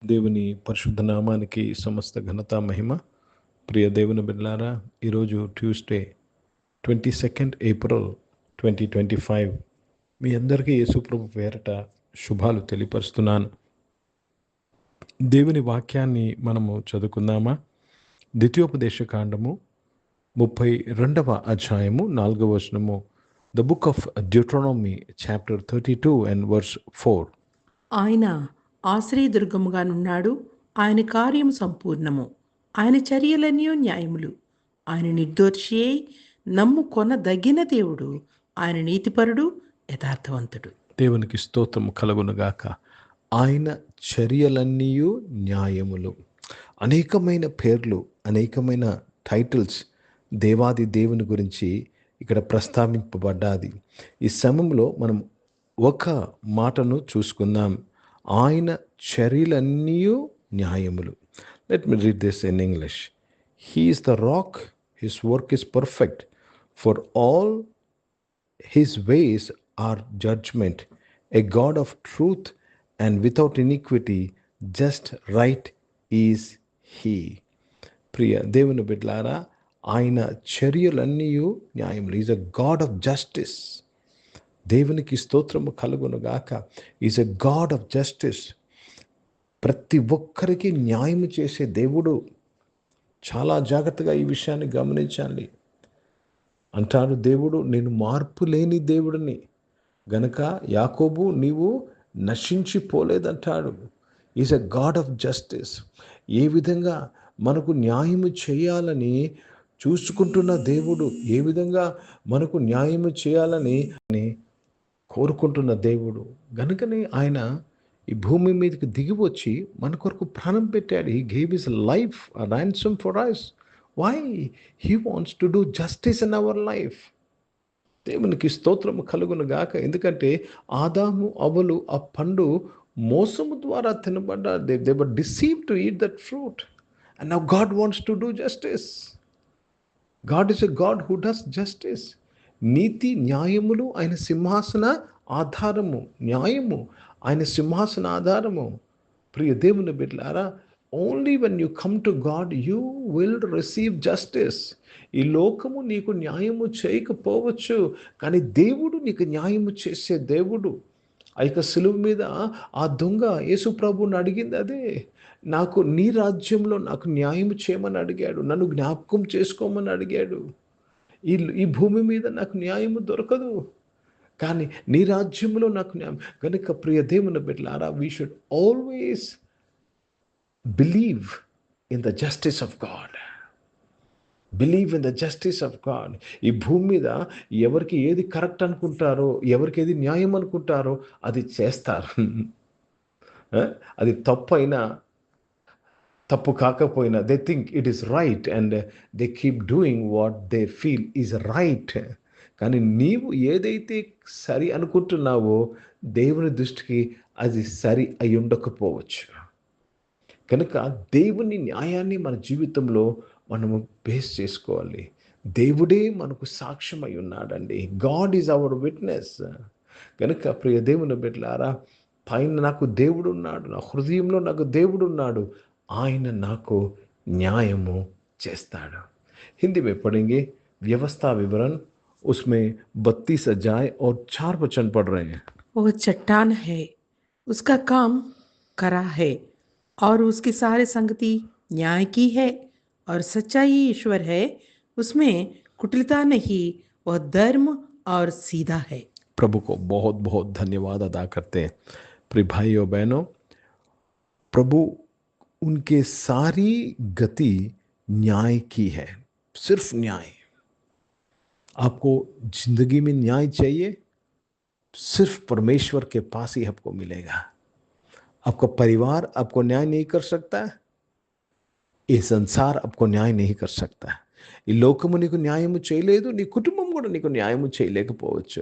దేవుని పరిశుద్ధ నామానికి సమస్త ఘనత మహిమ. ప్రియ దేవుని బిడ్డలారా, ఈరోజు ట్యూస్డే 22 ఏప్రిల్ 2025. మీ అందరికీ యేసుప్రభు పేరట శుభాలు తెలియపరుస్తున్నాను. దేవుని వాక్యాన్ని మనము చదువుకుందామా? ద్వితీయోపదేశ కాండము 32వ అధ్యాయము 4వ వచనము. The book of Deuteronomy chapter 32 and verse 4. ఆయన ఆశ్రయదుర్గముగానున్నాడు, ఆయన కార్యము సంపూర్ణము, ఆయన చర్యలన్నీ న్యాయములు, ఆయన నిర్దోషి అయి నమ్ముకొనదగిన దేవుడు, ఆయన నీతిపరుడు, యథార్థవంతుడు. దేవునికి స్తోత్రము కలుగునుగాక. ఆయన చర్యలన్నీ న్యాయములు. అనేకమైన పేర్లు, అనేకమైన టైటిల్స్ దేవాది దేవుని గురించి ఇక్కడ ప్రస్తావింపబడ్డాది. ఈ సమయంలో మనం ఒక మాటను చూసుకుందాం. ఆయన చర్యలన్నీ న్యాయములు. Let me read this in English. He is the rock, his work is perfect, for all his ways are judgment, a God of truth and without iniquity, just right is he. ప్రియ దేవుని బిడ్డలారా, ఆయన చర్యలన్నీ న్యాయములు. Is a God of justice. దేవునికి స్తోత్రము కలుగునుగాక. Is a God of justice. ప్రతి ఒక్కరికి న్యాయం చేసే దేవుడు. చాలా జాగ్రత్తగా ఈ విషయాన్ని గమనించాలి. అంటాడు దేవుడు, నేను మార్పు లేని దేవుడిని గనక యాకోబు నీవు నశించిపోలేదంటాడు. Is a God of justice. ఏ విధంగా మనకు న్యాయము చేయాలని చూసుకుంటున్న దేవుడు, ఏ విధంగా మనకు న్యాయము చేయాలని కోరుకుంటున్న దేవుడు గనుకనే ఆయన ఈ భూమి మీదకి దిగి వచ్చి మన కొరకు ప్రాణం పెట్టాడు. He gave his life a ransom for us. వై? He wants to do justice in our life. దేవునికి స్తోత్రము కలుగును గాక. ఎందుకంటే ఆదాము అవ్వలు ఆ పండు మోసము ద్వారా తినబడ్డారు. They were deceived to eat that fruit. And now God wants to do justice. God is a God who does justice. నీతి న్యాయములు ఆయన సింహాసన ఆధారము. న్యాయము ఆయన సింహాసన ఆధారము. ప్రియ దేవుని బిడ్డలారా, only when you come to God you will receive justice. ఈ లోకము నీకు న్యాయము చేయకపోవచ్చు, కానీ దేవుడు నీకు న్యాయము చేసే దేవుడు. ఆ యొక్క సిలువ మీద ఆ దొంగ యేసు ప్రభువుని అడిగింది అదే. నాకు నీ రాజ్యంలో నాకు న్యాయము చేయమని అడిగాడు. నన్ను జ్ఞాపకం చేసుకోమని అడిగాడు. ఈ భూమి మీద నాకు న్యాయము దొరకదు, కానీ నీ రాజ్యంలో నాకు న్యాయం. కనుక ప్రియ దేవుని బిడ్డలారా, we should always believe in the justice of God. Believe in the justice of God. ఈ భూమి మీద ఎవరికి ఏది కరెక్ట్ అనుకుంటారో, ఎవరికి ఏది న్యాయం అనుకుంటారో అది చేస్తారు. అది తప్పు అయినా తప్పు కాకపోయినా they think it is right and they keep doing what they feel is right. కానీ నీవు ఏదైతే సరి అనుకుంటున్నావో దేవుని దృష్టికి అది సరి అయి ఉండకపోవచ్చు. కనుక దేవుని న్యాయాన్ని మన జీవితంలో మనము బేస్ చేసుకోవాలి. దేవుడే మనకు సాక్ష్యమై ఉన్నాడండి. God is our witness. కనుక ప్రియ దేవుని బిడ్డలారా, పైన నాకు దేవుడు ఉన్నాడు, నా హృదయంలో నాకు దేవుడు ఉన్నాడు. ఆయన నాకు న్యాయము చేస్తాడు. हिंदी में पढ़ेंगे व्यवस्था विवरण, उसमें 32 अध्याय और 4 वचन पढ़ रहे हैं. वह चट्टान है, उसका काम करा है, और उसकी सारे संगति न्याय की है, और सच्चाई ईश्वर है, उसमें कुटिलता नहीं, वह धर्म और सीधा है. प्रभु को बहुत बहुत धन्यवाद अदा करते हैं. प्रिय भाई और बहनों, प्रभु उनके सारी गति न्याय की है. सिर्फ न्याय. आपको जिंदगी में न्याय चाहिए, सिर्फ परमेश्वर के पास ही आपको मिलेगा. आपका परिवार आपको न्याय नहीं कर सकता, ये संसार आपको न्याय नहीं कर सकता. ఈ లోకము నీకు న్యాయము చేయలేదు, నీ కుటుంబం కూడా నీకు న్యాయము చేయలేకపోవచ్చు.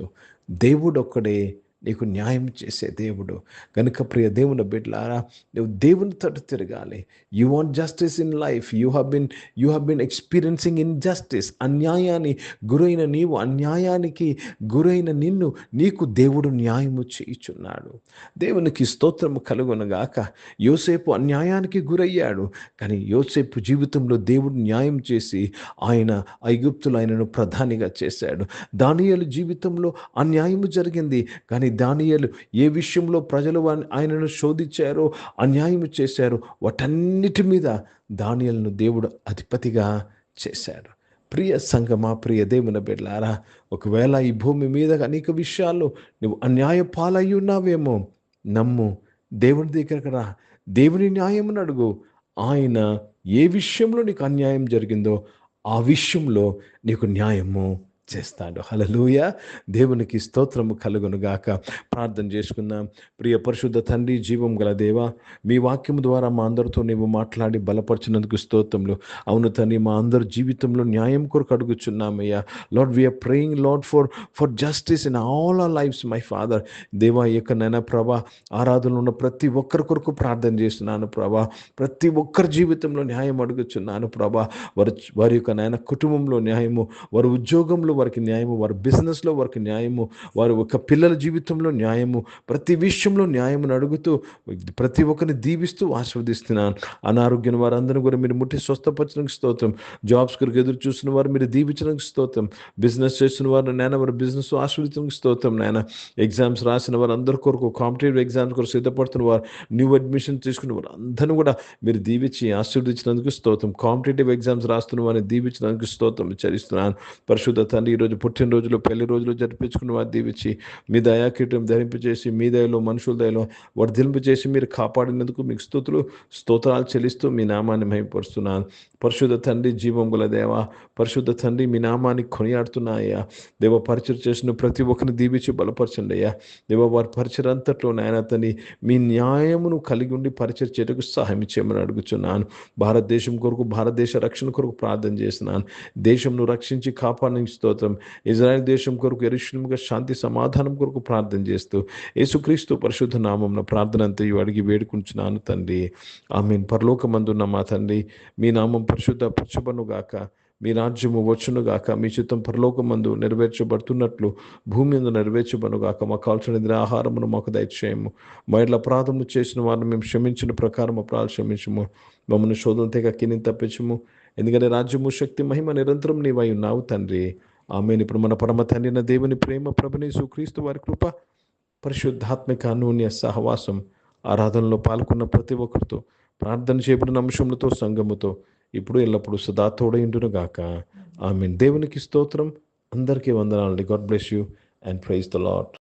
దేవుడు ఒక్కడే నీకు న్యాయం చేసే దేవుడు. కనుక ప్రియ దేవుని బిడ్డలారా, నువ్వు దేవుని తట్టు తిరగాలి. You want justice in life. You have been experiencing injustice. అన్యాయాన్ని గురైన నీవు, అన్యాయానికి గురైన నిన్ను నీకు దేవుడు న్యాయము చేయుచున్నాడు. దేవునికి స్తోత్రము కలుగునుగాక. యోసేపు అన్యాయానికి గురయ్యాడు. కానీ యోసేపు జీవితంలో దేవుడు న్యాయం చేసి ఆయన ఐగుప్తులో ఆయనను ప్రధానిగా చేశాడు. దానియేలు జీవితంలో అన్యాయము జరిగింది. కానీ దానియేలు ఏ విషయంలో ప్రజలు ఆయనను శోధించారో, అన్యాయము చేశారో, వాటన్నిటి మీద దానియేలును దేవుడు అధిపతిగా చేశాడు. ప్రియ సంగమా, ప్రియ దేవుని బిడ్డలారా, ఒకవేళ ఈ భూమి మీద అనేక విషయాల్లో నువ్వు అన్యాయ పాలయ్యి ఉన్నావేమో, నమ్ము, దేవుని దగ్గరకు రా, దేవుని న్యాయమును అడుగు. ఆయన ఏ విషయంలో నీకు అన్యాయం జరిగిందో ఆ విషయంలో నీకు న్యాయము చేస్తాడు. హల్లెలూయా. దేవునికి స్తోత్రము కలుగునుగాక. ప్రార్థన చేసుకుందాం. ప్రియ పరిశుద్ధ తండ్రి, జీవం గల దేవా, మీ వాక్యము ద్వారా మా అందరితో నీవు మాట్లాడి బలపరిచినందుకు స్తోత్రములు. అవును తండ్రి, మా అందరి జీవితంలో న్యాయం కొరకు అడుగుచున్నామయ్యా. Lord, we are praying Lord for justice in all our lives my father. దేవా, యొక్కనైనా ప్రభా, ఆరాధనలో ఉన్న ప్రతి ఒక్కరి కొరకు ప్రార్థన చేస్తున్నాను ప్రభా. ప్రతి ఒక్కరి జీవితంలో న్యాయం అడుగుచున్నాను ప్రభా. వారి యొక్క నాయన కుటుంబంలో న్యాయము, వారి ఉద్యోగంలో వారికి న్యాయము, వారి బిజినెస్లో వారికి న్యాయము, వారి ఒక పిల్లల జీవితంలో న్యాయము, ప్రతి విషయంలో న్యాయమును అడుగుతూ ప్రతి ఒక్కరిని దీవిస్తూ ఆశీర్వదిస్తున్నాను. అనారోగ్యం వారందరూ కూడా మీరు ముట్టి స్వస్థపరచడానికి స్తోత్రం. జాబ్స్ కొరకు ఎదురు చూస్తున్న వారు మీరు దీవించడానికి స్తోత్రం. బిజినెస్ చేస్తున్న వారు నాయన వారి బిజినెస్ ఆశీర్వదించడానికి స్తోత్రం. నాయన ఎగ్జామ్స్ రాసిన వారు అందరి కొరకు, కాంపిటేటివ్ ఎగ్జామ్స్ కొరకు సిద్ధపడుతున్న వారు, న్యూ అడ్మిషన్ తీసుకున్న వారు అందరూ కూడా మీరు దీవించి ఆశీర్వదించినందుకు స్తోత్రం. కాంపిటేటివ్ ఎగ్జామ్స్ రాస్తున్న వారిని దీవించినందుకు స్తోత్రం చరిస్తున్నాను. పరిశుద్ధ తండ్రి, ఈరోజు పుట్టినరోజులు, పెళ్లి రోజులు జరిపించుకున్న వారు దీవించి మీ దయాకీటం ధరింపజేసి, మీ దయలో మనుషుల దయలో వర్ధింపజేసి మీరు కాపాడినందుకు మీకు స్తోత్రాలు చెల్లిస్తూ మీ నామాన్ని మహిమపరుస్తున్నాను. పరిశుద్ధ తండ్రి, జీవం గల దేవ, పరిశుద్ధ తండ్రి, మీ నామాన్ని కొనియాడుతున్నాయ్యా. దేవ, పరిచయం చేసిన ప్రతి ఒక్కరిని దీవించి బలపరచండి అయ్యా. దేవ, వారి పరిచయం అంతట్లో నాయన తండ్రి మీ న్యాయమును కలిగి ఉండి పరిచయం చేయటకు సహాయం చేయమని అడుగుతున్నాను. భారతదేశం కొరకు, భారతదేశ రక్షణ కొరకు ప్రార్థన చేస్తున్నాను. దేశంను రక్షించి కాపాడడానికి స్తోత్రం. ఇజ్రాయెల్ దేశం కొరకు, యెరూషలేముగా శాంతి సమాధానం కొరకు ప్రార్థన చేస్తూ యేసుక్రీస్తు పరిశుద్ధ నామమున ప్రార్థన అంతయు అడిగి వేడుకుంటున్నాను తండ్రి. ఆమేన్. పరలోకమందున్న మా తండ్రి, మీ నామం పరిశుద్ధపరచబడునుగాక, మీ రాజ్యము వచ్చునుగాక, మీ చిత్తం పరలోకమందు నెరవేర్చబడుతున్నట్లు భూమి మీద నెరవేర్చబడునుగాక. మాకు కావాల్సిన ఆహారమును మాకు దయచేయము. మా ఇట్లా అపరాధము చేసిన వారిని మేము క్షమించిన ప్రకారం అపరాధాలు క్షమించము. మమ్మల్ని శోధన తెగ కిని తప్పించము. ఎందుకంటే రాజ్యము, శక్తి, మహిమ నిరంతరం నీవై ఉన్నావు తండ్రి. ఆమేన్. ఇప్పుడు మన పరమ తండ్రి అయిన దేవుని ప్రేమ, ప్రభువైన యేసుక్రీస్తు వారి కృప, పరిశుద్ధాత్మిక అన్యోన్య సహవాసం, ఆరాధనలో పాల్గొన్న ప్రతి ఒక్కరితో, ప్రార్థన చేయబడిన అంశములతో, సంఘముతో ఇప్పుడు ఎల్లప్పుడూ సదా తోడైండునుగాక. ఆమేన్. దేవునికి స్తోత్రం. అందరికీ వందనాలండి. God bless you and praise the lord.